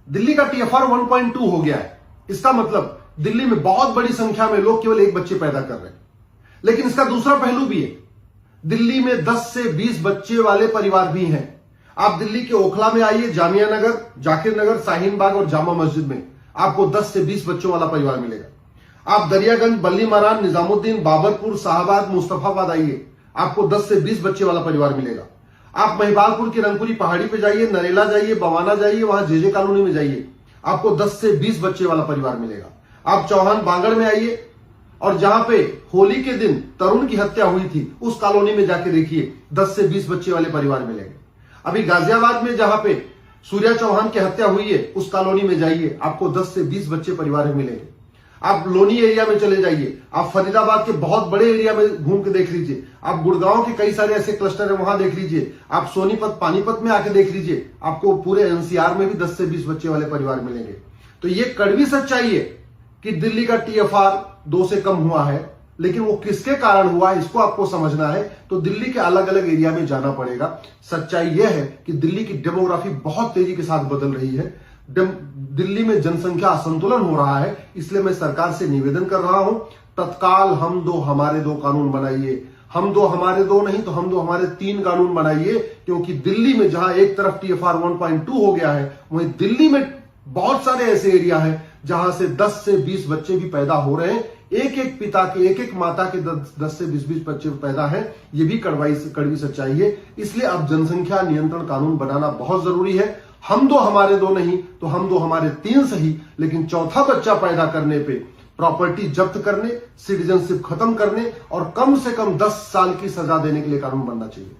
दिल्ली का TFR 1.2 हो गया है। इसका मतलब दिल्ली में बहुत बड़ी संख्या में लोग केवल एक बच्चे पैदा कर रहे हैं। लेकिन इसका दूसरा पहलू भी है, दिल्ली में 10 से 20 बच्चे वाले परिवार भी हैं। आप दिल्ली के ओखला में आइए, जामिया नगर, जाकिर नगर, शाहीन बाग और जामा मस्जिद में आपको 10 से 20 बच्चों वाला परिवार मिलेगा। आप दरियागंज, बल्ली मरान, निजामुद्दीन, बाबरपुर, शाहबाद, मुस्तफाबाद आइए, आपको 10 से 20 बच्चे वाला परिवार मिलेगा। आप महिबालपुर की रंगपुरी पहाड़ी पे जाइए, नरेला जाइए, बवाना जाइए, वहां जेजे कॉलोनी में जाइए, आपको 10 से 20 बच्चे वाला परिवार मिलेगा। आप चौहान बांगड़ में आइए और जहां पे होली के दिन तरुण की हत्या हुई थी उस कॉलोनी में जाके देखिए, 10 से 20 बच्चे वाले परिवार मिलेंगे। अभी गाजियाबाद में जहां पे सूर्या चौहान की हत्या हुई है उस कॉलोनी में जाइए, आपको 10 से 20 बच्चे परिवार मिलेंगे। आप लोनी एरिया में चले जाइए, आप फरीदाबाद के बहुत बड़े एरिया में घूम के देख लीजिए, आप गुड़गांव के कई सारे ऐसे क्लस्टर है वहां देख लीजिए, आप सोनीपत, पानीपत में आके देख लीजिए, आपको पूरे NCR में भी 10 से 20 बच्चे वाले परिवार मिलेंगे। तो ये कड़वी सच्चाई है कि दिल्ली का TFR 2 से कम हुआ है, लेकिन वो किसके कारण हुआ है इसको आपको समझना है तो दिल्ली के अलग अलग एरिया में जाना पड़ेगा। सच्चाई यह है कि दिल्ली की डेमोग्राफी बहुत तेजी के साथ बदल रही है, दिल्ली में जनसंख्या असंतुलन हो रहा है। इसलिए मैं सरकार से निवेदन कर रहा हूं, तत्काल हम दो हमारे दो कानून बनाइए। हम दो हमारे दो नहीं तो हम दो हमारे 3 कानून बनाइए, क्योंकि दिल्ली में जहां एक तरफ TFR 1.2 हो गया है, वहीं दिल्ली में बहुत सारे ऐसे एरिया हैं जहां से 10 से 20 बच्चे भी पैदा हो रहे हैं। एक एक पिता के, एक एक माता के 10 से 20 बच्चे पैदा हैं। ये भी कड़वी सच्चाई है। इसलिए अब जनसंख्या नियंत्रण कानून बनाना बहुत जरूरी है। हम दो हमारे दो नहीं तो हम दो हमारे 3 सही, लेकिन चौथा बच्चा पैदा करने पे प्रॉपर्टी जब्त करने, सिटीजनशिप खत्म करने और कम से कम 10 साल की सजा देने के लिए कानून बनना चाहिए।